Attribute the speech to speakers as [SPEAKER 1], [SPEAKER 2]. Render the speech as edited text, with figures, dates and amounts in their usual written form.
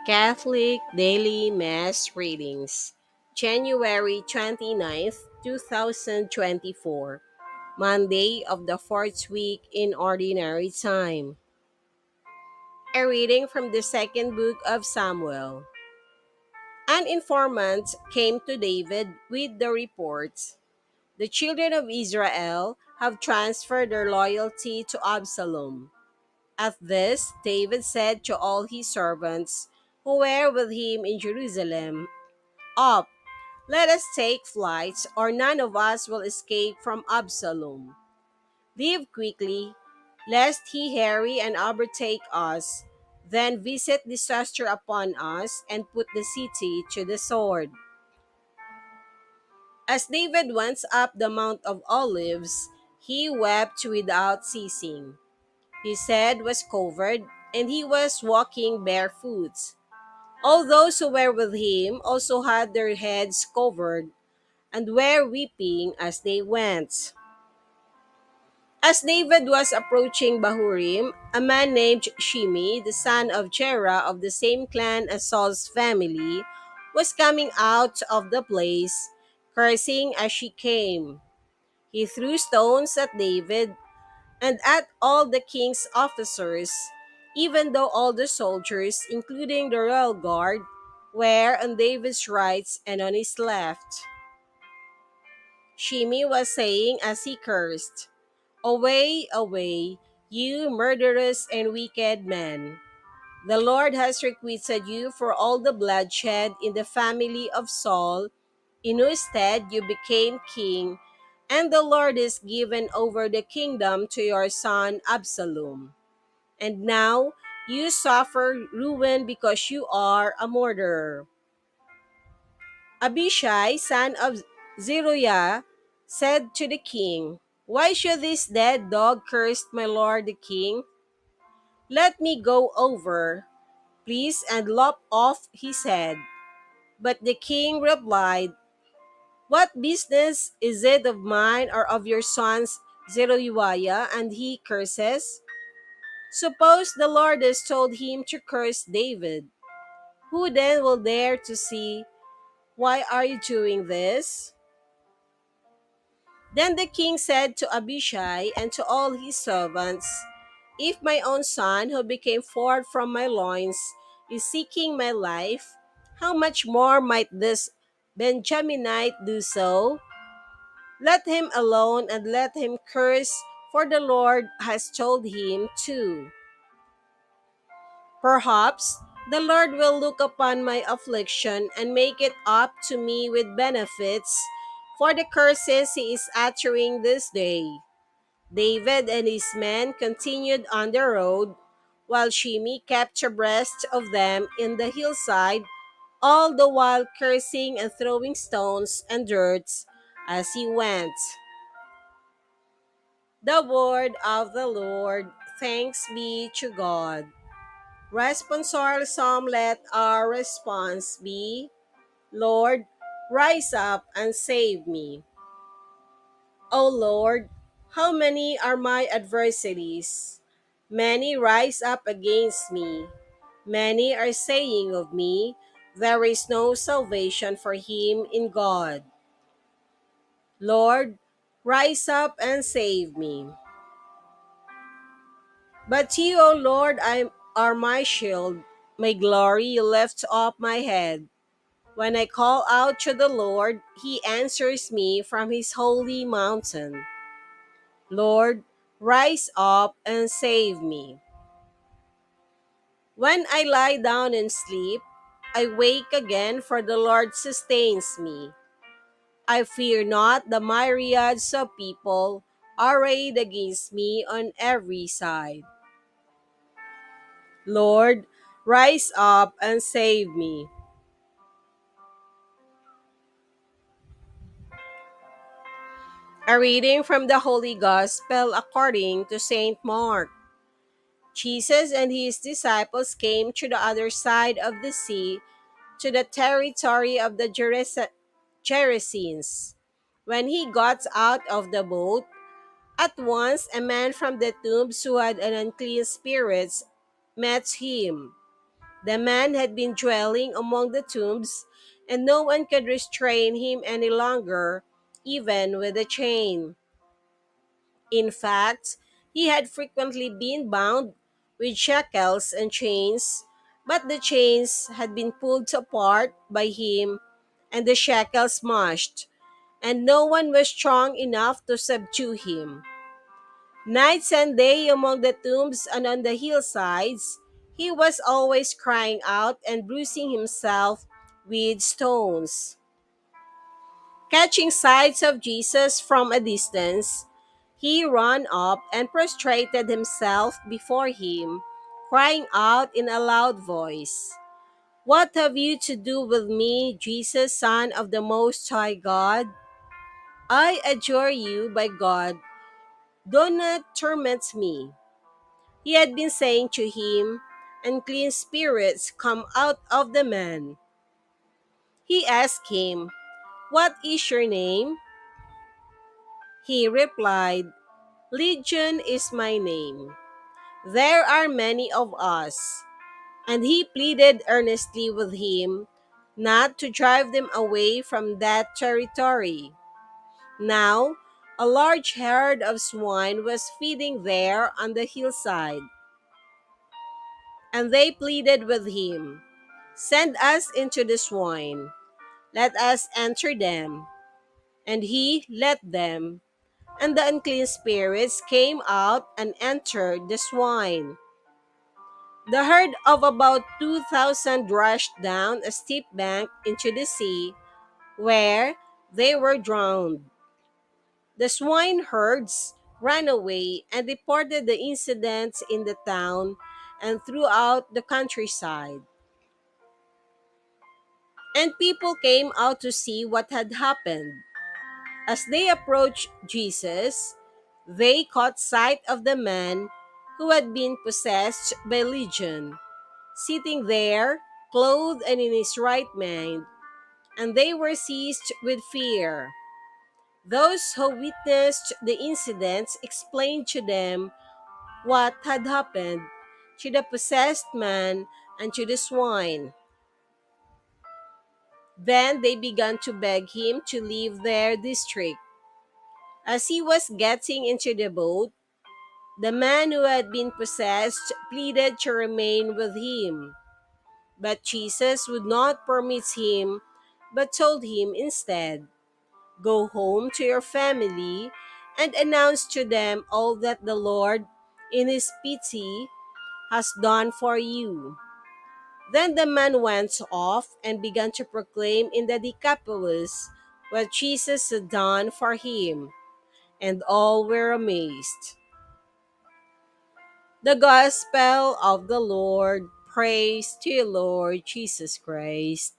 [SPEAKER 1] Catholic Daily Mass Readings, January 29th, 2024, Monday of the fourth week in Ordinary Time. A reading from the second book of Samuel. An informant came to David with the reports: "The children of Israel have transferred their loyalty to Absalom." At this, David said to all his servants who were with him in Jerusalem, "Up, let us take flight, or none of us will escape from Absalom. Leave quickly, lest he harry and overtake us, then visit disaster upon us and put the city to the sword." As David went up the Mount of Olives, he wept without ceasing. His head was covered, and he was walking barefoot. All those who were with him also had their heads covered, and were weeping as they went. As David was approaching Bahurim, a man named Shimei, the son of Gera of the same clan as Saul's family, was coming out of the place, cursing as she came. He threw stones at David and at all the king's officers, even though all the soldiers, including the royal guard, were on David's right and on his left. Shimei was saying as he cursed, "Away, away, you murderous and wicked men. The Lord has requited you for all the bloodshed in the family of Saul, in whose stead you became king, and the Lord has given over the kingdom to your son Absalom. And now you suffer ruin because you are a murderer." Abishai, son of Zeruiah, said to the king, "Why should this dead dog curse my lord the king? Let me go over, please, and lop off his head." But the king replied, "What business is it of mine or of your son's Zeruiah, and he curses? Suppose the Lord has told him to curse David. Who then will dare to see, 'Why are you doing this?'" Then the king said to Abishai and to all his servants, "If my own son, who became forth from my loins, is seeking my life, how much more might this Benjaminite do so? Let him alone and let him curse, for the Lord has told him to. Perhaps the Lord will look upon my affliction and make it up to me with benefits for the curses he is uttering this day." David and his men continued on the road, while Shimei kept abreast of them in the hillside, all the while cursing and throwing stones and dirt as he went. The word of the Lord. Thanks be to God. Responsorial Psalm, let our response be, "Lord, rise up and save me." O Lord, how many are my adversaries? Many rise up against me. Many are saying of me, "There is no salvation for him in God." Lord, rise up and save me. But you, O Lord, are my shield, my glory. You lift up my head. When I call out to the Lord, he answers me from his holy mountain. Lord, rise up and save me. When I lie down and sleep, I wake again, for the Lord sustains me. I fear not the myriads of people arrayed against me on every side. Lord, rise up and save me. A reading from the Holy Gospel according to Saint Mark. Jesus and his disciples came to the other side of the sea, to the territory of the Gerasenes. When he got out of the boat, at once a man from the tombs who had an unclean spirit met him. The man had been dwelling among the tombs, and no one could restrain him any longer, even with a chain. In fact, he had frequently been bound with shackles and chains, but the chains had been pulled apart by him and the shackles smashed, and no one was strong enough to subdue him. Night and day among the tombs and on the hillsides, he was always crying out and bruising himself with stones. Catching sight of Jesus from a distance, he ran up and prostrated himself before him, crying out in a loud voice, "What have you to do with me, Jesus, Son of the Most High God? I adjure you by God, do not torment me." He had been saying to him, "Unclean spirits, come out of the man." He asked him, "What is your name?" He replied, "Legion is my name. There are many of us." And he pleaded earnestly with him not to drive them away from that territory. Now, a large herd of swine was feeding there on the hillside, and they pleaded with him, "Send us into the swine, let us enter them." And he let them, and the unclean spirits came out and entered the swine. The herd of about 2,000 rushed down a steep bank into the sea, where they were drowned. The swineherds ran away and reported the incidents in the town and throughout the countryside. And people came out to see what had happened. As they approached Jesus, they caught sight of the man who had been possessed by legion, sitting there, clothed and in his right mind, and they were seized with fear. Those who witnessed the incidents explained to them what had happened to the possessed man and to the swine. Then they began to beg him to leave their district. As he was getting into the boat, the man who had been possessed pleaded to remain with him. But Jesus would not permit him, but told him instead, "Go home to your family and announce to them all that the Lord, in his pity, has done for you." Then the man went off and began to proclaim in the Decapolis what Jesus had done for him, and all were amazed. The Gospel of the Lord. Praise to you, Lord Jesus Christ.